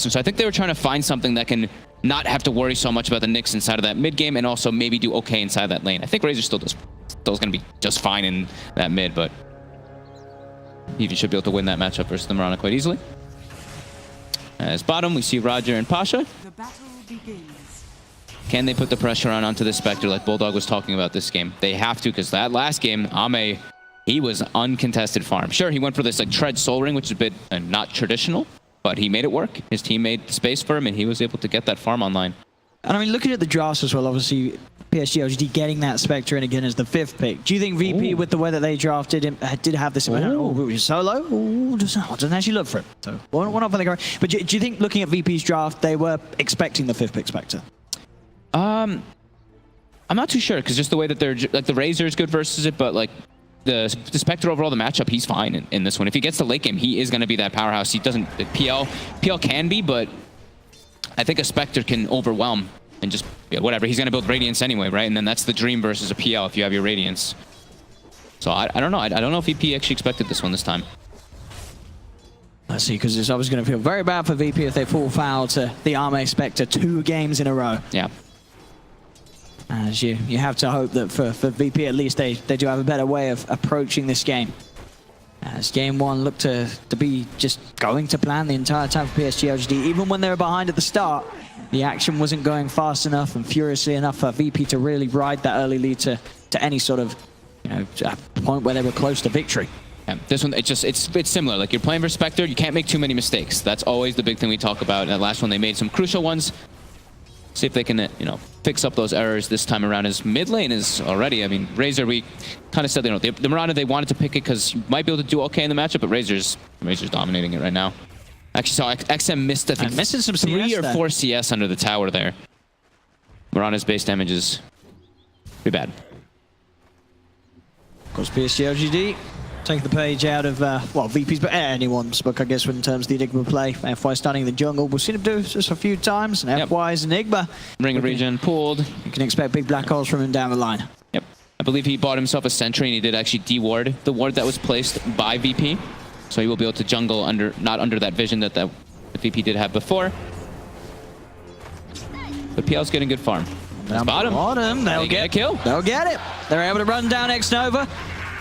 last one. So I think they were trying to find something that can not have to worry so much about the Knicks inside of that mid game, and also maybe do okay inside that lane. I think Razor still is going to be just fine in that mid, but Eevee should be able to win that matchup versus the Mirana quite easily. As bottom, we see Roger and Pasha. The battle begins. Can they put the pressure on onto the Spectre like Bulldog was talking about this game? They have to, because that last game, Ame, he was uncontested farm. Sure, he went for this like Tread Soul Ring, which is a bit not traditional, but he made it work. His team made space for him, and he was able to get that farm online. And I mean, looking at the drafts as well, obviously, PSG.LGD getting that Spectre in again as the 5th pick. Do you think VP, with the way that they drafted him, did have this solo? Doesn't actually look for him. So, one up on the ground. But do you think, looking at VP's draft, they were expecting the 5th pick Spectre? I'm not too sure, because just the way that they're like the Razor is good versus it, but like the Spectre overall, the matchup, he's fine in this one. If he gets the late game, he is going to be that powerhouse. He doesn't PL can be, but I think a Spectre can overwhelm and just whatever. He's going to build Radiance anyway, right? And then that's the dream versus a PL if you have your Radiance. So I don't know. I don't know if VP actually expected this one this time. Let's see, because it's always going to feel very bad for VP if they fall foul to the Ame Spectre 2 games in a row. Yeah. As you have to hope that for VP at least they do have a better way of approaching this game. As game 1 looked to be just going to plan the entire time for PSG.LGD. Even when they were behind at the start, the action wasn't going fast enough and furiously enough for VP to really ride that early lead to any sort of, a point where they were close to victory. Yeah, this one, it's similar. Like, you're playing for Spectre, you can't make too many mistakes. That's always the big thing we talk about. That last one, they made some crucial ones. See if they can, fix up those errors this time around. His mid lane is already, I mean, Razor, we kind of said, the Mirana, they wanted to pick it because you might be able to do okay in the matchup, but Razor's dominating it right now. Actually, saw XM missed, I think, missing some 3 CS or 4 CS under the tower there. Mirana's base damage is pretty bad. Of course, PSG.LGD take the page out of, VP's, but anyone's book, I guess, in terms of the Enigma play. FY starting the jungle. We've seen him do this a few times, and FY's Enigma. Ring of Regen pulled. You can expect big black holes from him down the line. Yep. I believe he bought himself a sentry, and he did actually de-ward the ward that was placed by VP. So he will be able to jungle not under that vision that the VP did have before. But PL's getting good farm. Bottom, they'll get a kill. They'll get it. They're able to run down X-Nova.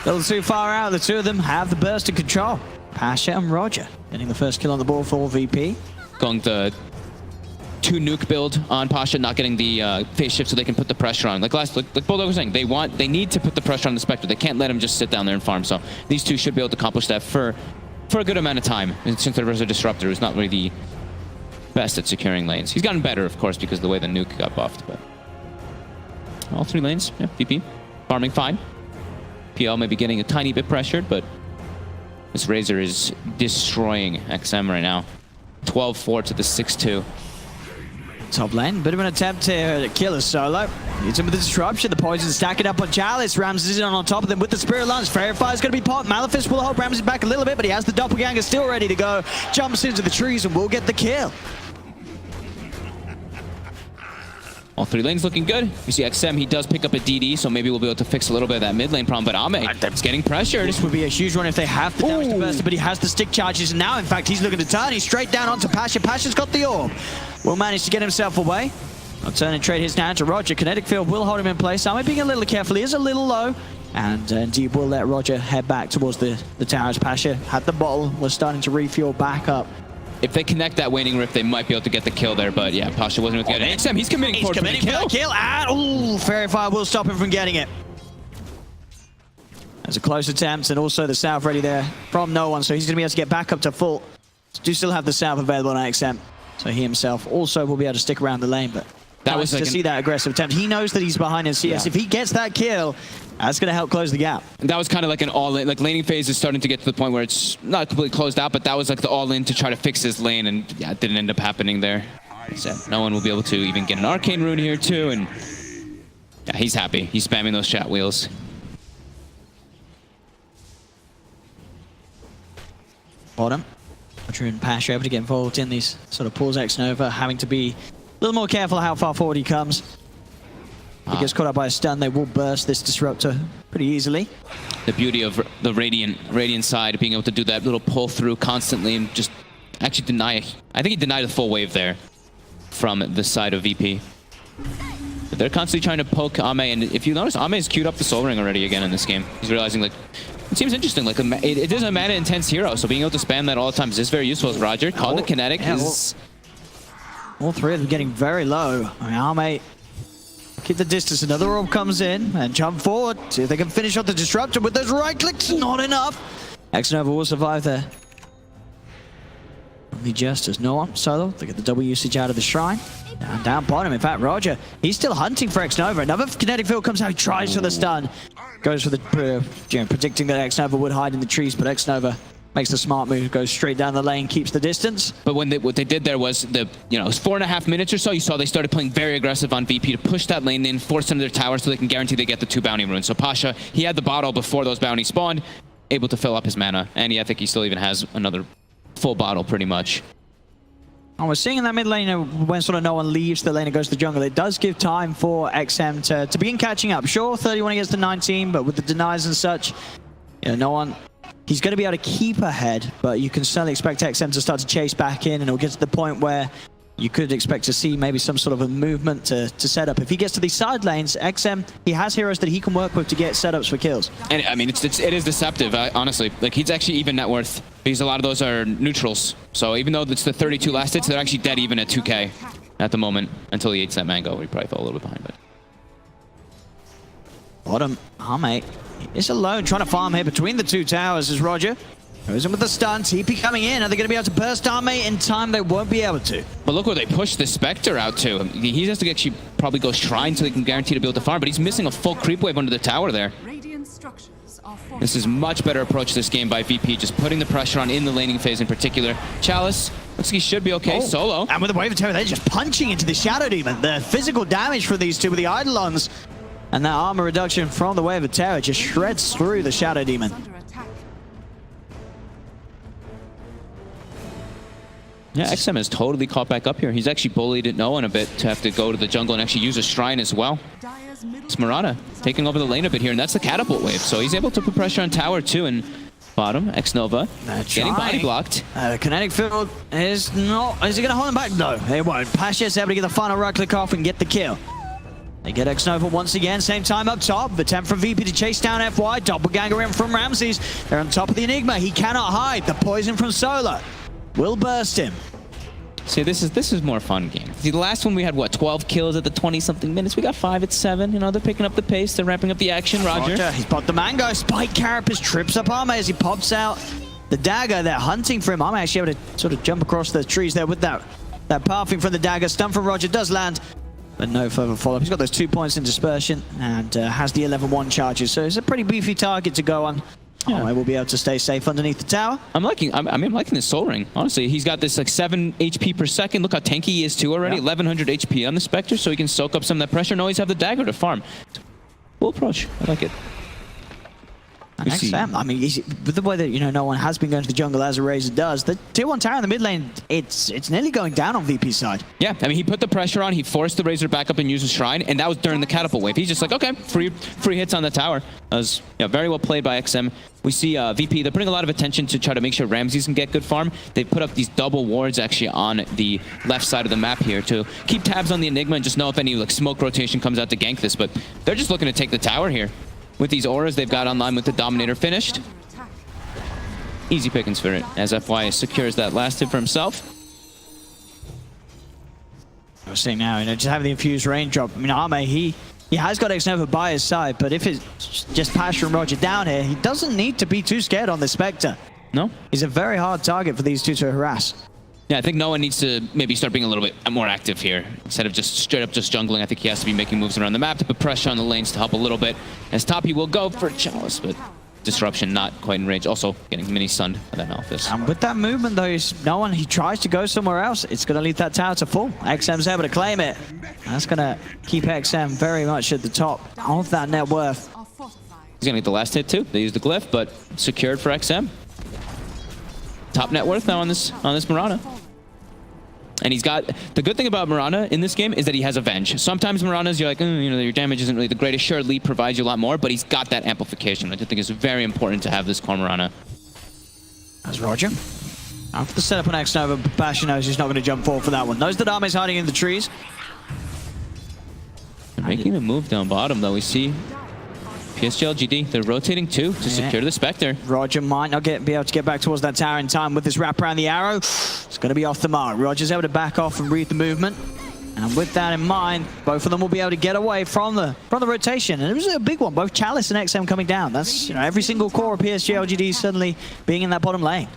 A little too far out. The two of them have the burst of control. Pasha and Roger getting the first kill on the ball for VP. Going the 2 nuke build on Pasha, not getting the phase shift so they can put the pressure on. Like Bulldog was saying, they need to put the pressure on the Spectre. They can't let him just sit down there and farm. So these two should be able to accomplish that for a good amount of time. And since there was a disruptor who's not really the best at securing lanes. He's gotten better, of course, because of the way the nuke got buffed. But all 3 lanes, yeah, VP farming fine. PL may be getting a tiny bit pressured, but this Razor is destroying XM right now. 12-4 to the 6-2. Top lane, bit of an attempt here to kill a solo. Needs him with the disruption. The poison stacking up on Chalice. Ramses is on top of them with the Spirit Lance. Verify is going to be popped. Malefice will hold Ramses back a little bit, but he has the Doppelganger still ready to go. Jumps into the trees and will get the kill. All 3 lanes looking good. You see XM, he does pick up a DD, so maybe we'll be able to fix a little bit of that mid lane problem, but Ame is getting pressured. This would be a huge one if they have the damage to burst, but he has the stick charges, and now, in fact, he's looking to turn. He's straight down onto Pasha. Pasha's got the orb. Will manage to get himself away. I'll turn and trade his down to Roger. Kinetic Field will hold him in place. Ame being a little careful. He is a little low, and indeed will let Roger head back towards the towers. Pasha had the bottle, was starting to refuel back up. If they connect that waning rift, they might be able to get the kill there, but yeah, Pasha wasn't able to get it. XM, he's committing for the kill. And Fairy Fire will stop him from getting it. There's a close attempt, and also the South ready there from no one, so he's going to be able to get back up to full. Do still have the South available on XM, so he himself also will be able to stick around the lane, but that was to see that aggressive attempt. He knows that he's behind his CS. Yeah. If he gets that kill, that's going to help close the gap. That was kind of like an all-in, like laning phase is starting to get to the point where it's not completely closed out, but that was like the all-in to try to fix his lane, and yeah, it didn't end up happening there. So no one will be able to even get an arcane rune here too, and yeah, he's happy. He's spamming those chat wheels. Bottom. Roger and Pasha able to get involved in these sort of pulls X-Nova, having to be a little more careful how far forward he comes. If he gets caught up by a stun, they will burst this disruptor pretty easily. The beauty of the Radiant side, being able to do that little pull through constantly and just actually deny. I think he denied a full wave there from the side of VP. But they're constantly trying to poke Ame, and if you notice, Ame's queued up the Soul Ring already again in this game. He's realizing, like, it seems interesting. Like, it is a mana-intense hero, so being able to spam that all the time is very useful. As Roger called the kinetic is... All three of them getting very low. I mean, Ame, keep the distance. Another orb comes in and jump forward. See if they can finish off the disruptor with those right clicks. Not enough. Xnova will survive there. Only just as no one solo. They get the double usage out of the shrine. And down bottom, in fact, Roger, he's still hunting for Xnova. Another kinetic field comes out, he tries for the stun. Goes for the, predicting that Xnova would hide in the trees, but Xnova makes the smart move, goes straight down the lane, keeps the distance. But when what they did there was, it was 4.5 minutes or so, you saw they started playing very aggressive on VP to push that lane in, force them to their tower so they can guarantee they get the 2 bounty runes. So Pasha, he had the bottle before those bounties spawned, able to fill up his mana. And I think he still even has another full bottle pretty much. And we're seeing in that mid lane when sort of no one leaves the lane and goes to the jungle, it does give time for XM to begin catching up. Sure, 31 against the 19, but with the denies and such, no one... He's going to be able to keep ahead, but you can certainly expect XM to start to chase back in, and it'll get to the point where you could expect to see maybe some sort of a movement to set up. If he gets to these side lanes, XM, he has heroes that he can work with to get setups for kills. And I mean, it is deceptive, honestly. Like, he's actually even net worth, because a lot of those are neutrals. So even though it's the 32 last hits, they're actually dead even at 2k at the moment, until he eats that mango, where he probably fell a little bit behind. But bottom, Ame is alone, trying to farm here between the two towers as Roger goes in with the stun. TP coming in. Are they going to be able to burst Ame in time? They won't be able to. But look where they push the Spectre out to. He has to actually probably go Shrine so he can guarantee to be able to farm, but he's missing a full creep wave under the tower there. This is much better approach this game by VP, just putting the pressure on in the laning phase in particular. Chalice looks like he should be okay solo. And with the wave of terror, they're just punching into the Shadow Demon. The physical damage for these two with the Eidolons. And that armor reduction from the Wave of Terror just shreds through the Shadow Demon. Yeah, XM has totally caught back up here. He's actually bullied no one a bit to have to go to the jungle and actually use a shrine as well. It's Mirana taking over the lane a bit here, and that's the catapult wave. So he's able to put pressure on tower too, and bottom, Xnova getting body blocked. The kinetic field is not... Is he going to hold him back? No, it won't. Pasha's able to get the final right click off and get the kill. They get Xnova once again, same time up top. Attempt from VP to chase down FY. Doppelganger in from Ramses. They're on top of the Enigma. He cannot hide. The poison from Solar will burst him. See, this is more fun game. See, the last one we had, what, 12 kills at the 20-something minutes. We got 5 at 7. They're picking up the pace. They're ramping up the action. Roger. He's popped the mango. Spike Carapace trips up Ame as he pops out the dagger. They're hunting for him. Ame actually able to sort of jump across the trees there with that pathing from the dagger. Stun from Roger does land, but no further follow-up. He's got those 2 points in dispersion and has the 11-1 charges, so it's a pretty beefy target to go on. Yeah. I will be able to stay safe underneath the tower. I'm liking this Soul Ring. Honestly, he's got this like 7 HP per second. Look how tanky he is too already. 1100 HP on the Spectre, so he can soak up some of that pressure and always have the dagger to farm. Cool approach. I like it. And XM, I mean, with the way that no one has been going to the jungle as a Razor does, the tier 1 tower in the mid lane, it's nearly going down on VP's side. Yeah, I mean, he put the pressure on, he forced the Razor back up and used a shrine, and that was during the catapult wave. He's just like, okay, free hits on the tower. That was very well played by XM. We see VP, they're putting a lot of attention to try to make sure Ramses can get good farm. They put up these double wards actually on the left side of the map here to keep tabs on the Enigma and just know if any like smoke rotation comes out to gank this, but they're just looking to take the tower here. With these auras they've got online with the Dominator finished. Easy pickings for it, as FY secures that last hit for himself. I was saying now, just having the infused raindrop. I mean, Ame, he has got Xnova by his side, but if it's just Pasha and Roger down here, he doesn't need to be too scared on the Spectre. No. He's a very hard target for these two to harass. Yeah, I think no one needs to maybe start being a little bit more active here. Instead of just straight up just jungling, I think he has to be making moves around the map to put pressure on the lanes to help a little bit. As top, he will go for Chalice, but disruption not quite in range. Also getting mini stunned by that Malphus. And with that movement though, he tries to go somewhere else. It's going to leave that tower to full. XM's able to claim it. That's going to keep XM very much at the top of that net worth. He's going to get the last hit too. They used the glyph, but secured for XM. Top net worth now on this Mirana. And he's got, the good thing about Mirana in this game is that he has Avenge. Sometimes Mirana's, you're like, your damage isn't really the greatest. Sure, Leap provides you a lot more, but he's got that amplification. I think it's very important to have this core Mirana. That's Roger. After the setup on X-Nova, Basha knows he's not going to jump forward for that one. Knows that Ame's hiding in the trees. They're making a move down bottom, though. We see PSG.LGD. They're rotating too to secure the Spectre. Roger might not be able to get back towards that tower in time with this wrap around the arrow. It's going to be off the mark. Roger's able to back off and read the movement. And with that in mind, both of them will be able to get away from the rotation. And it was a big one, both Chalice and XM coming down. That's, you know, every single core of PSG.LGD suddenly being in that bottom lane.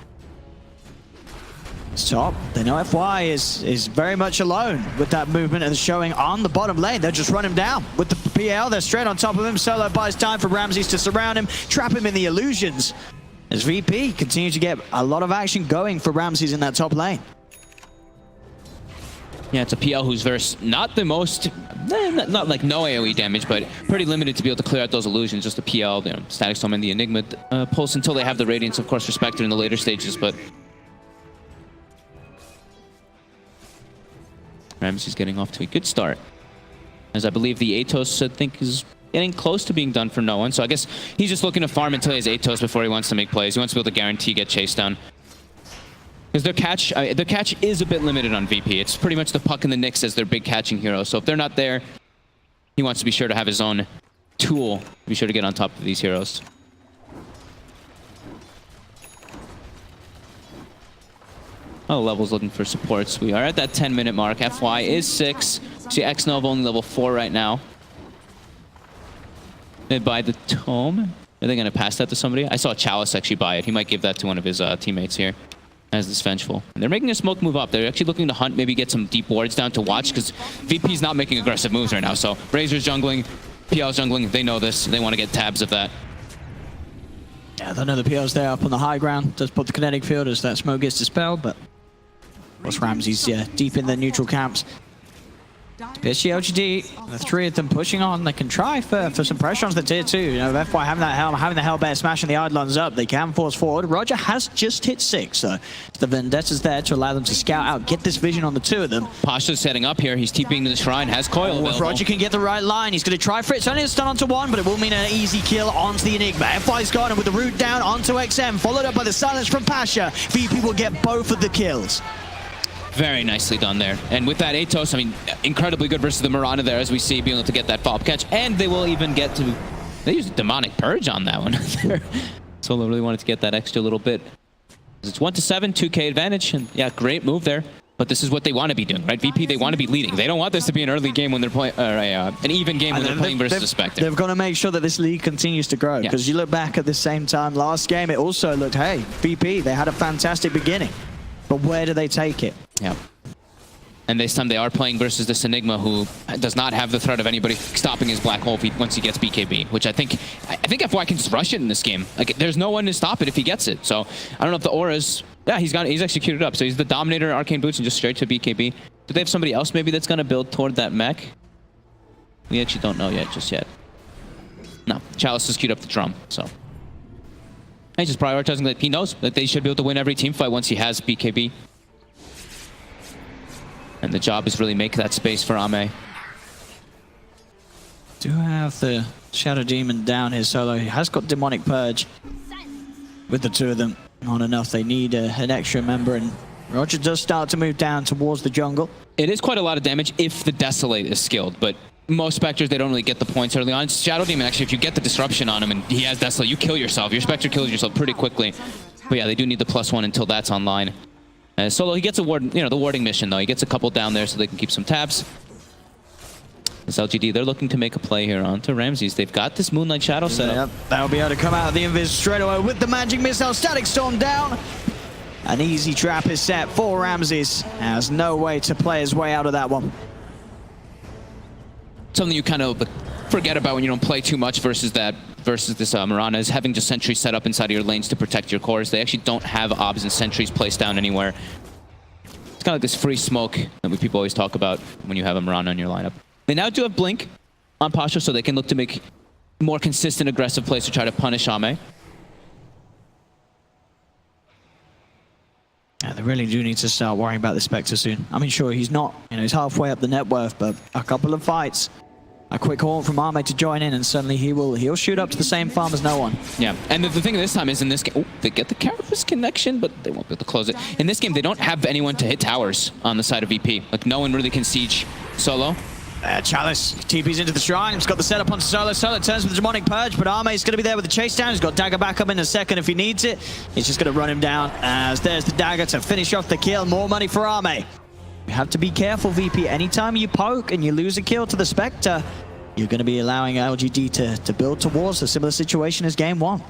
Top, they know FY is very much alone with that movement and showing on the bottom lane. They'll just run him down with the PL. They're straight on top of him. Solo buys time for Ramses to surround him, trap him in the illusions. As VP continues to get a lot of action going for Ramses in that top lane. Yeah, it's a PL who's not the most, not like no AoE damage, but pretty limited to be able to clear out those illusions. Just the PL, you know, Static Storm and the Enigma pulse until they have the Radiance, of course, respected in the later stages, but Ramses getting off to a good start. As I believe the Atos, I think, is getting close to being done for no one. So I guess he's just looking to farm until he has Atos before he wants to make plays. He wants to be able to guarantee get chased down. Because their catch is a bit limited on VP. It's pretty much the Puck and the Nyx as their big catching hero. So if they're not there, he wants to be sure to have his own tool. Be sure to get on top of these heroes. Oh, levels looking for supports. We are at that 10-minute mark. FY is 6. See, X-Nova only level 4 right now. They buy the Tome. Are they going to pass that to somebody? I saw Chalice actually buy it. He might give that to one of his teammates here as this Vengeful. And they're making a smoke move up. They're actually looking to hunt, maybe get some deep wards down to watch, because VP's not making aggressive moves right now. So Razor's jungling, PL's jungling. They know this. They want to get tabs of that. Yeah, they know the PL's there up on the high ground. Does put the kinetic field as that smoke gets dispelled, but of course Ramses, yeah, deep in the neutral camps. PSG.LGD, the three of them pushing on. They can try for some pressure on the tier 2. You know, FY having that helm, having the Hellbear smashing the Eidolons up. They can force forward. Roger has just hit 6, so the Vendetta's there to allow them to scout out, get this vision on the 2 of them. Pasha's setting up here. He's TPing to the shrine, has coil available. If Roger can get the right line, he's going to try for it. It's only a stun onto 1, but it will mean an easy kill onto the Enigma. FY's gone, and with the root down onto XM, followed up by the silence from Pasha, VP will get both of the kills. Very nicely done there. And with that Atos, I mean, incredibly good versus the Mirana there, as we see, being able to get that follow-up catch. And they will even get to... They used Demonic Purge on that one. Solo really wanted to get that extra little bit. It's 1-7, 2k advantage. And yeah, great move there. But this is what they want to be doing, right? VP, they want to be leading. They don't want this to be an early game when they're playing, an even game when they're playing versus the Spectre. They've got to make sure that this league continues to grow. Because you look back at the same time last game, it also looked, hey, VP, they had a fantastic beginning. But where do they take it? Yeah. And this time they are playing versus this Enigma, who does not have the threat of anybody stopping his black hole once he gets BKB, which I think FY can just rush it in this game. Like, there's no one to stop it if he gets it. So I don't know if the auras... Yeah, he's executed up. So he's the Dominator, Arcane Boots, and just straight to BKB. Do they have somebody else maybe that's going to build toward that mech? We actually don't know just yet. No, Chalice has queued up the drum, so... He's just prioritizing that he knows that they should be able to win every team fight once he has BKB. And the job is really make that space for Ame. Do have the Shadow Demon down here solo. He has got Demonic Purge. With the 2 of them, not enough. They need an extra member, and Roger does start to move down towards the jungle. It is quite a lot of damage if the Desolate is skilled, but most Spectres, they don't really get the points early on. Shadow Demon, actually, if you get the disruption on him and he has Desolate, you kill yourself. Your Spectre kills yourself pretty quickly. But yeah, they do need the +1 until that's online. Solo, he gets a ward, the warding mission, though. He gets a couple down there so they can keep some tabs. This LGD, they're looking to make a play here onto Ramses. They've got this Moonlight Shadow set up. Yep, that'll be able to come out of the Invis straight away with the Magic Missile. Static Storm down. An easy trap is set for Ramses. Has no way to play his way out of that one. Something you kind of forget about when you don't play too much versus this Mirana is having just sentries set up inside of your lanes to protect your cores. They actually don't have obs and sentries placed down anywhere. It's kind of like this free smoke that people always talk about when you have a Mirana in your lineup. They now do have Blink on Pasha, so they can look to make more consistent aggressive plays to try to punish Ame. Yeah, they really do need to start worrying about the Spectre soon. I mean, sure, he's not, he's halfway up the net worth, but a couple of fights a quick call from Arme to join in, and suddenly he'll shoot up to the same farm as no one. Yeah, and the thing this time is in this game, they get the Carapace connection, but they won't be able to close it. In this game, they don't have anyone to hit towers on the side of VP. Like, no one really can siege Solo. Chalice TP's into the shrine. He's got the setup on Solo. Solo turns with the Demonic Purge, but Arme's going to be there with the chase down. He's got Dagger back up in a second if he needs it. He's just going to run him down as there's the Dagger to finish off the kill. More money for Arme. You have to be careful, VP. Anytime you poke and you lose a kill to the Spectre, you're going to be allowing LGD to build towards a similar situation as game one.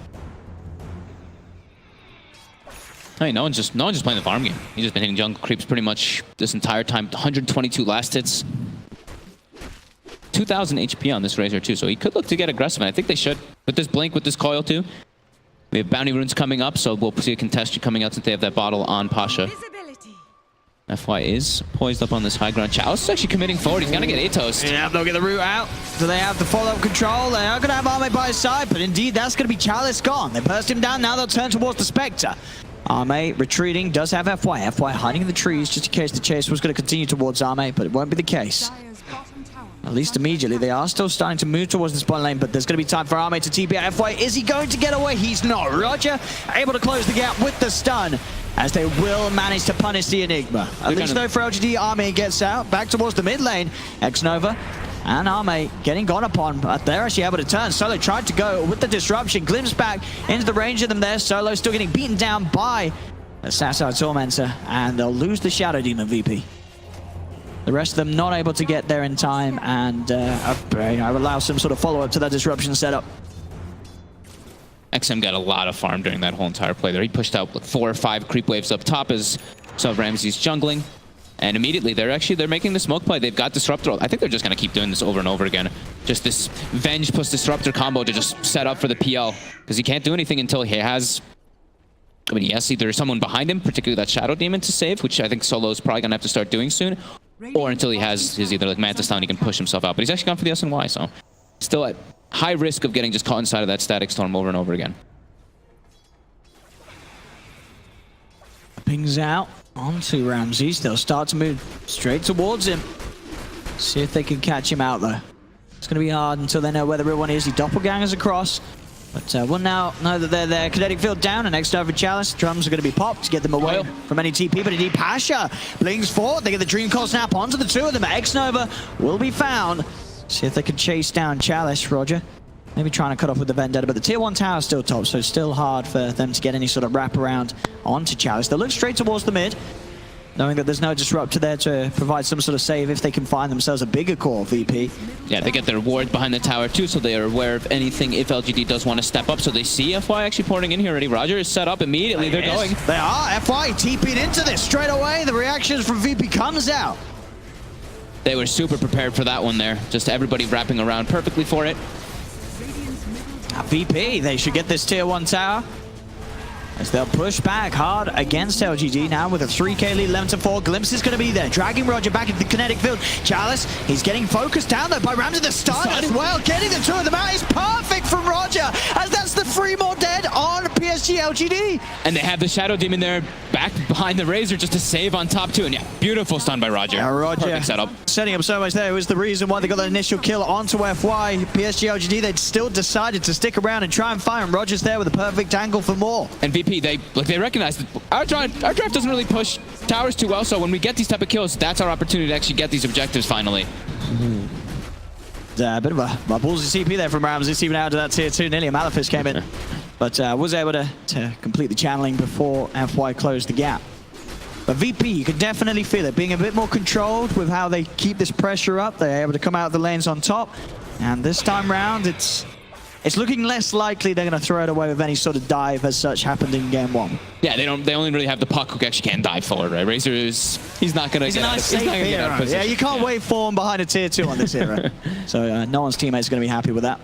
Hey, no one's just playing the farm game. He's just been hitting jungle creeps pretty much this entire time. 122 last hits. 2,000 HP on this Razor too, so he could look to get aggressive, and I think they should. With this Blink, with this Coil too. We have Bounty Runes coming up, so we'll see a contested coming out since they have that bottle on Pasha. FY is poised up on this high ground. Chalice is actually committing forward. He's going to get Atos. Yeah, they'll get the root out. Do they have the follow-up control? They are going to have Arme by his side, but indeed, that's going to be Chalice gone. They burst him down. Now they'll turn towards the Spectre. Arme retreating, does have FY. FY hiding in the trees just in case the chase was going to continue towards Arme, but it won't be the case. At least immediately, they are still starting to move towards the spawn lane, but there's going to be time for Arme to TP out FY. Is he going to get away? He's not. Roger able to close the gap with the stun, as they will manage to punish the Enigma. At least though for LGD, Arme gets out, back towards the mid lane. X-Nova and Arme getting gone upon, but they're actually able to turn. Solo tried to go with the disruption, glimpse back into the range of them there. Solo still getting beaten down by the Sassar Tormentor, and they'll lose the Shadow Demon VP. The rest of them not able to get there in time, and I allow some sort of follow-up to that disruption setup. XM got a lot of farm during that whole entire play there. He pushed out like 4 or 5 creep waves up top as so Ramsey's jungling. And immediately they're making the smoke play. They've got Disruptor. I think they're just going to keep doing this over and over again. Just this Venge plus Disruptor combo to just set up for the PL. Because he can't do anything until he has... I mean, yes, either someone behind him, particularly that Shadow Demon to save, which I think Solo's probably going to have to start doing soon. Or until he has his either like Manta Stun, he can push himself out. But he's actually gone for the SNY, so still at high risk of getting just caught inside of that Static Storm over and over again. Pings out onto Ramsey. They'll start to move straight towards him. See if they can catch him out though. It's going to be hard until they know where the real one is. He doppelgangers across. But we'll now know that they're there. Kinetic field down, and next over Chalice. Drums are going to be popped to get them away from any TP, but indeed Pasha blings forward. They get the Dream Coil snap onto the two of them. X-Nova will be found. See if they can chase down Chalice, Roger. Maybe trying to cut off with the Vendetta, but the tier 1 tower is still top, so it's still hard for them to get any sort of wraparound onto Chalice. They'll look straight towards the mid, knowing that there's no Disruptor there to provide some sort of save if they can find themselves a bigger core, VP. Yeah, they get their ward behind the tower too, so they are aware of anything if LGD does want to step up. So they see FY actually porting in here already. Roger is set up immediately. They're going. They are. FY TP'd into this straight away. The reactions from VP comes out. They were super prepared for that one there. Just everybody wrapping around perfectly for it. VP, they should get this tier 1 tower, as they'll push back hard against LGD now with a 3k lead, 11-4. Glimpse is going to be there, dragging Roger back into the kinetic field. Chalice, he's getting focused down though by Ramsey. The stun as well, getting the two of them out is perfect from Roger, as that's the 3 more dead on PSG.LGD. And they have the Shadow Demon there back behind the Razor just to save on top too. And yeah, beautiful stun by Roger. Roger perfect setup. Setting up so much there. It was the reason why they got that initial kill onto FY. PSG.LGD, they'd still decided to stick around and try and fire, and Roger's there with a perfect angle for more. And VP, they recognize that our draft doesn't really push towers too well, so when we get these type of kills, that's our opportunity to actually get these objectives finally. A bit of a ballsy CP there from Ramsey, even out to that tier 2. Nearly a Malefice came in, but was able to complete the channeling before FY closed the gap. But VP, you can definitely feel it, being a bit more controlled with how they keep this pressure up. They're able to come out of the lanes on top, and this time round, it's looking less likely they're going to throw it away with any sort of dive as such happened in game 1. Yeah, they only really have the puck who actually can dive forward, right? Razor he's not going to get out of position. Yeah, you can't wave form behind a tier 2 on this hero. So no one's teammate's going to be happy with that.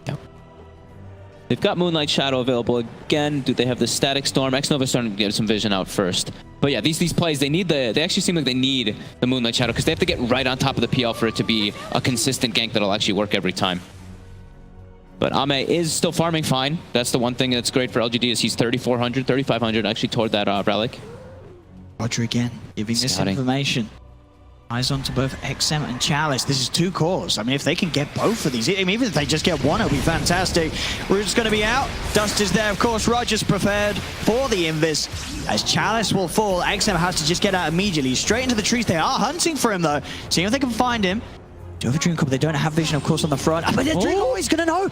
Yep. They've got Moonlight Shadow available again. Do they have the Static Storm? X-Nova starting to get some vision out first. But yeah, these plays, they actually seem like they need the Moonlight Shadow because they have to get right on top of the PL for it to be a consistent gank that'll actually work every time. But Ame is still farming fine. That's the one thing that's great for LGD is he's 3,400, 3,500 actually toward that relic. Roger again, giving this information. Eyes onto both XM and Chalice. This is 2 cores. I mean, if they can get both of these, I mean, even if they just get one, it'll be fantastic. Root's going to be out. Dust is there, of course. Roger's prepared for the Invis. As Chalice will fall, XM has to just get out immediately. Straight into the trees. They are hunting for him, though. Seeing if they can find him. Do have a Dream Corp. They don't have vision, of course, on the front. But Dream Corp is going to know.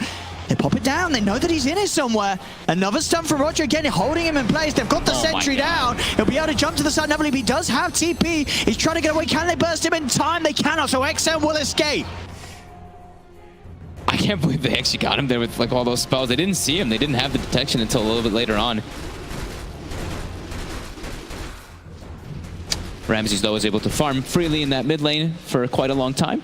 They pop it down. They know that he's in it somewhere. Another stun from Roger again, holding him in place. They've got the sentry down. He'll be able to jump to the side. Never believe he does have TP. He's trying to get away. Can they burst him in time? They cannot, so XM will escape. I can't believe they actually got him there with like all those spells. They didn't see him. They didn't have the detection until a little bit later on. Ramses, though, was able to farm freely in that mid lane for quite a long time.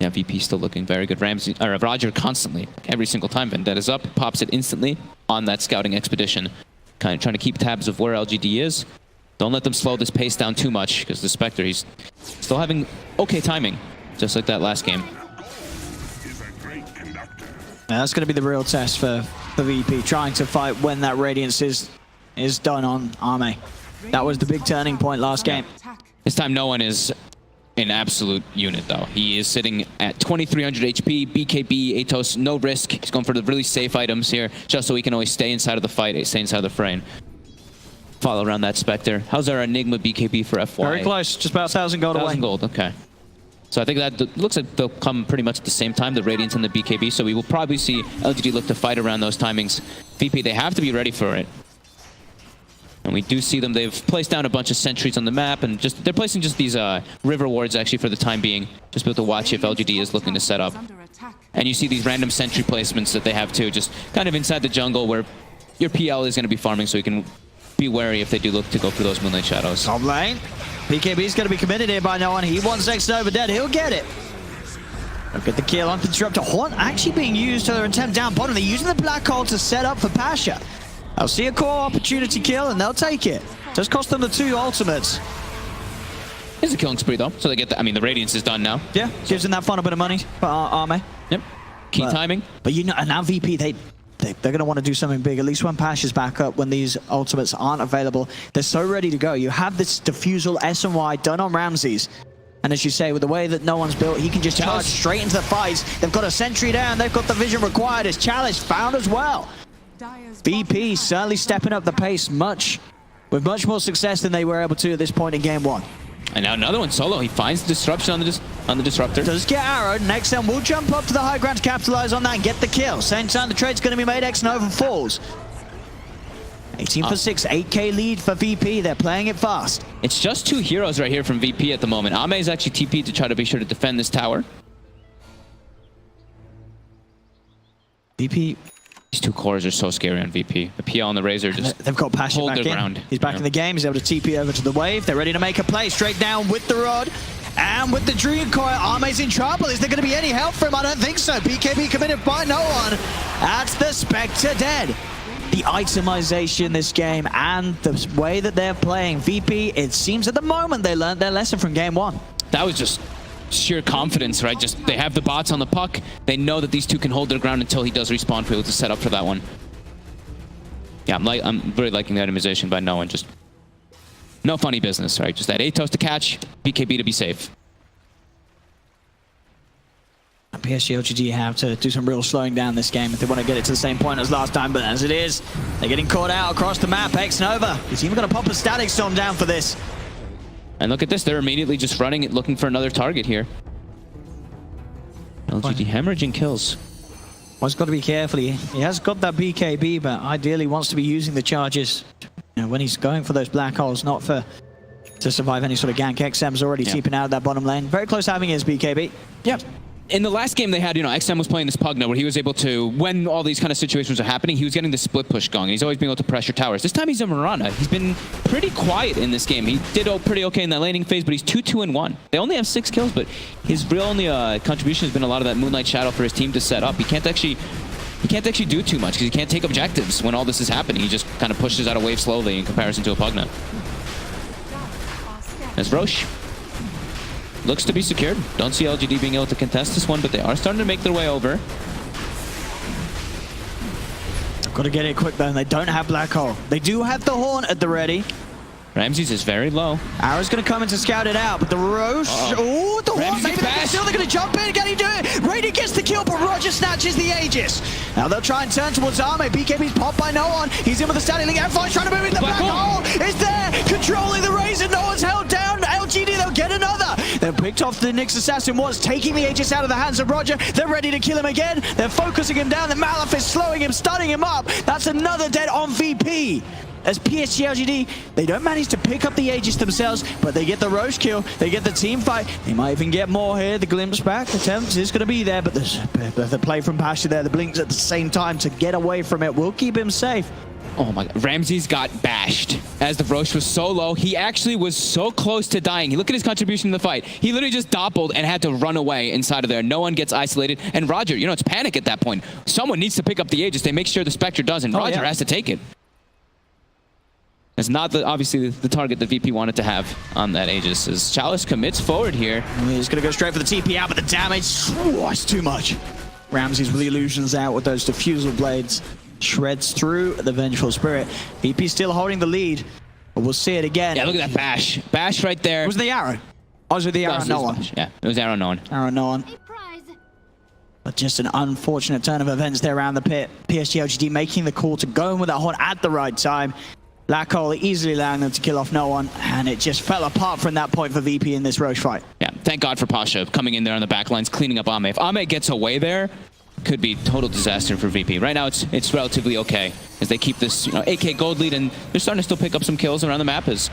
Yeah, VP still looking very good. Ramsey, or Roger constantly, every single time Vendetta's up, pops it instantly on that scouting expedition. Kind of trying to keep tabs of where LGD is. Don't let them slow this pace down too much, because the Spectre, he's still having okay timing, just like that last game. Yeah, that's going to be the real test for VP, trying to fight when that Radiance is done on Arme. That was the big turning point last game. This time no one is an absolute unit, though. He is sitting at 2300 HP, BKB, Atos, no risk. He's going for the really safe items here, just so he can always stay inside of the fight, stay inside of the frame. Follow around that Spectre. How's our Enigma BKB for FY? Very close, just about 1,000 gold away. 1,000 gold, okay. So I think that looks like they'll come pretty much at the same time, the Radiance and the BKB, so we will probably see LGD look to fight around those timings. VP, they have to be ready for it. And we do see them, they've placed down a bunch of sentries on the map, and they're placing just these river wards actually for the time being, just be able to watch if LGD is looking to set up. And you see these random sentry placements that they have too, just kind of inside the jungle where your PL is going to be farming, so you can be wary if they do look to go for those Moonlight Shadows. Top lane. BKB's going to be committed here by no one. He wants X-Nova dead. He'll get it. Look at the kill on the Disruptor. Haunt actually being used to their attempt down bottom. They're using the Black Hole to set up for Pasha. They'll see a core opportunity kill and they'll take it. Does cost them the 2 ultimates. It's a killing spree though, so they get the, I mean, the Radiance is done now. Yeah, gives them that final bit of money for Arme. Yep. Key timing. But you know, and now VP, they're going to want to do something big, at least when Pasha's back up, when these ultimates aren't available. They're so ready to go. You have this Diffusal S&Y done on Ramses. And as you say, with the way that no one's built, he can just charge straight into the fights. They've got a sentry down. They've got the vision required. As Chalice found as well. VP certainly stepping up the pace with much more success than they were able to at this point in game 1. And now another one solo. He finds the disruption on the Disruptor. Does get arrowed. Next time will jump up to the high ground to capitalize on that and get the kill. Same time the trade's going to be made. X-Nova falls. 18 for 6, 8k lead for VP. They're playing it fast. It's just 2 heroes right here from VP at the moment. Ame is actually TP'd to try to be sure to defend this tower. VP. These 2 cores are so scary on VP. The PL and the Razor just they've got Pasha hold back their in. ground. He's back in the game. He's able to TP over to the wave. They're ready to make a play. Straight down with the rod. And with the Dream Coil, Arme's in trouble. Is there going to be any help for him? I don't think so. BKB committed by no one. That's the Spectre dead. The itemization this game and the way that they're playing. VP, it seems at the moment they learned their lesson from game 1. That was just sheer confidence, right? Just they have the bots on the puck. They know that these 2 can hold their ground until he does respawn to be able to set up for that one. Yeah, I'm really liking the itemization by no one. Just no funny business, right? Just that Atos to catch, BKB to be safe. PSG.LGD have to do some real slowing down this game if they want to get it to the same point as last time, but as it is, they're getting caught out across the map. X-Nova, he's even going to pop a Static Storm down for this. And look at this, they're immediately just running it, looking for another target here. LGD hemorrhaging kills. Well, he's got to be careful. He has got that BKB, but ideally wants to be using the charges when he's going for those black holes, not to survive any sort of gank. XM's already teeping out of that bottom lane. Very close to having his BKB. Yep. In the last game they had, XM was playing this Pugna where he was able to, when all these kind of situations are happening, he was getting the split push going. He's always been able to pressure towers. This time he's a Mirana. He's been pretty quiet in this game. He did pretty okay in that laning phase, but he's 2-2-1. They only have 6 kills, but his real only contribution has been a lot of that Moonlight Shadow for his team to set up. He can't actually do too much because he can't take objectives when all this is happening. He just kind of pushes out a wave slowly in comparison to a Pugna. As Roche looks to be secured. Don't see LGD being able to contest this one, but they are starting to make their way over. Got to get it quick though, and they don't have Black Hole. They do have the Haunt at the ready. Ramses is very low. Arrow's going to come in to scout it out, but the Roche... Oh, the one! Maybe they're still going to jump in. Can he do it? Radiant gets the kill, but Roger snatches the Aegis. Now they'll try and turn towards Arme. BKB's popped by no one. He's in with the standing link. F5's trying to move in. The black hole is there, controlling the Razor. No one's held down. LGD, they'll get another. They're picked off the Nyx Assassin was taking the Aegis out of the hands of Roger. They're ready to kill him again. They're focusing him down. The Malef is slowing him, stunning him up. That's another dead on VP. As PSG.LGD, they don't manage to pick up the Aegis themselves, but they get the Roche kill, they get the team fight. They might even get more here. The glimpse back attempt is going to be there, but there's the play from Pasha there. The blinks at the same time to get away from it will keep him safe. Oh my God, Ramses got bashed as the Roche was so low. He actually was so close to dying. Look at his contribution in the fight. He literally just doppeled and had to run away inside of there. No one gets isolated. And Roger, you know, it's panic at that point. Someone needs to pick up the Aegis. They make sure the Spectre does, and Roger has to take it. It's not obviously the target that VP wanted to have on that Aegis. As Chalice commits forward here. He's going to go straight for the TP out, but the damage, it's too much. Ramses with the illusions out with those diffusal blades. Shreds through the Vengeful Spirit. VP still holding the lead, but we'll see it again. Yeah, look at that bash. Bash right there. It was the arrow. Oh, was it the arrow? No one. Yeah, it was arrow no one. Arrow no one. But just an unfortunate turn of events there around the pit. PSG.LGD making the call to go in with that horn at the right time. Black Hole easily allowing them to kill off no one, and it just fell apart from that point for VP in this Roche fight. Yeah, thank God for Pasha coming in there on the back lines, cleaning up Ame. If Ame gets away there, could be total disaster for VP. Right now, it's relatively okay as they keep this 8K gold lead, and they're starting to still pick up some kills around the map. As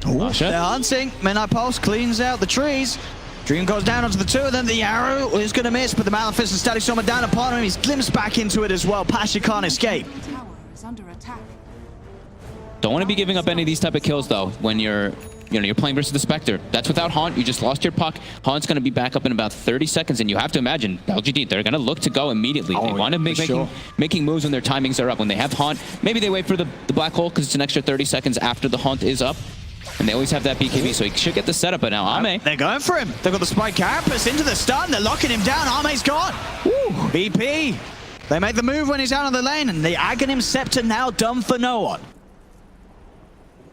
they're hunting. Midnight Pulse cleans out the trees. Dream goes down onto the two of them. The arrow is going to miss, but the Maleficent Static Stormer down upon him. He's glimpsed back into it as well. Pasha can't escape. Don't want to be giving up any of these type of kills though when you're playing versus the Spectre. That's without Haunt. You just lost your puck. Haunt's going to be back up in about 30 seconds, and you have to imagine LGD, they're going to look to go immediately. They want to making moves when their timings are up. When they have Haunt, maybe they wait for the black hole because it's an extra 30 seconds after the Haunt is up. And they always have that BKB, so he should get the setup. But now Ame, they're going for him. They've got the Spike Carapace into the stun. They're locking him down. Ame's gone. Woo. BP. They make the move when he's out on the lane, and the Aghanim Scepter now done for no one.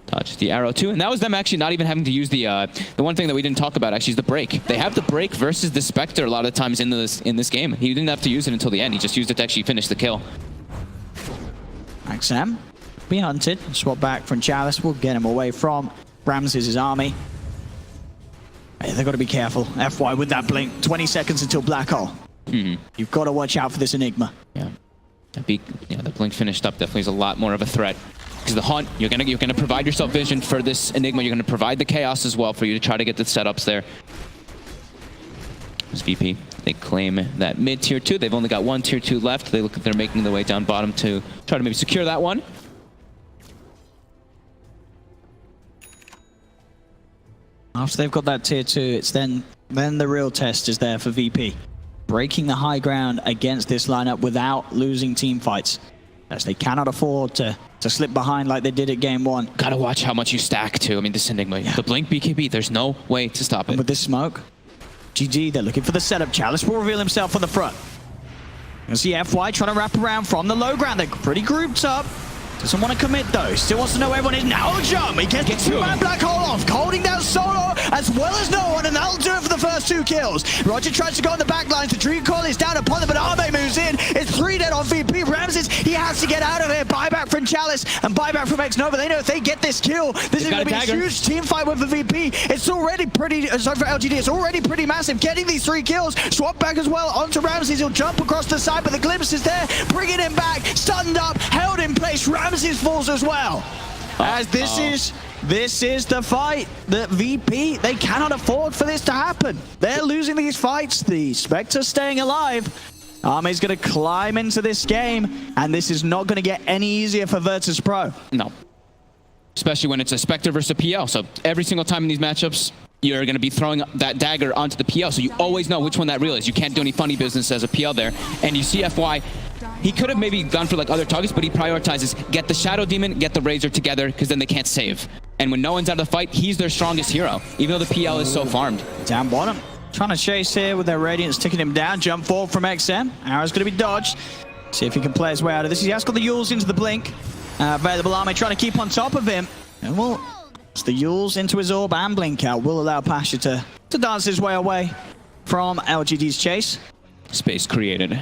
Touch the arrow too, and that was them actually not even having to use the one thing that we didn't talk about actually is the break. They have the break versus the Spectre a lot of times in this game. He didn't have to use it until the end. He just used it to actually finish the kill. Maxam be hunted. Swap back from Chalice. We'll get him away from Ramses' army. Hey, they've got to be careful. FY with that blink. 20 seconds until black hole. You've got to watch out for this Enigma. Yeah, the blink finished up definitely is a lot more of a threat. Because the Hunt, you're gonna provide yourself vision for this Enigma. You're gonna provide the chaos as well for you to try to get the setups there. This VP, they claim that mid tier 2. They've only got one tier 2 left. They look like they're making their way down bottom to try to maybe secure that one. After they've got that tier 2, it's then the real test is there for VP. Breaking the high ground against this lineup without losing team fights. As they cannot afford to slip behind like they did at game 1. Gotta watch how much you stack too. I mean, this Enigma, the blink BKB, there's no way to stop it. And with this smoke, GG, they're looking for the setup. Chalice will reveal himself on the front. You see FY trying to wrap around from the low ground. They're pretty grouped up. Doesn't want to commit though. Still wants to know where everyone is. Now jump. He gets the two-man black hole off. Holding down Solo as well as no one, and that'll do it for the first 2 kills. Roger tries to go on the back lines. The Dream Call is down upon them, but Arme moves in. It's 3 dead on VP. Ramses, he has to get out of here. Buyback from Chalice and buyback from X-Nova. They know if they get this kill, this is going to be a huge team fight with the VP. It's already pretty, sorry for LGD, it's already pretty massive. Getting these 3 kills. Swap back as well onto Ramses. He'll jump across the side, but the glimpse is there. Bringing him back. Stunned up, held in place. Ramses falls as well. As this is the fight that VP, they cannot afford for this to happen. They're losing these fights. The Spectre's staying alive. Arme's going to climb into this game, and this is not going to get any easier for Virtus.pro. No. Especially when it's a Spectre versus a PL. So every single time in these matchups, you're going to be throwing that dagger onto the PL, so you always know which one that real is. You can't do any funny business as a PL there. And you see FY, he could have maybe gone for like other targets, but he prioritizes get the Shadow Demon, get the Razor together, because then they can't save. And when no one's out of the fight, he's their strongest hero, even though the PL is so farmed. Down bottom. Trying to chase here with their Radiance, ticking him down. Jump forward from XM. Arrow's going to be dodged. See if he can play his way out of this. He has got the Yules into the blink. Available Army trying to keep on top of him. And we'll It's the Yules into his orb and blink out will allow Pasha to dance his way away from LGD's chase. Space created.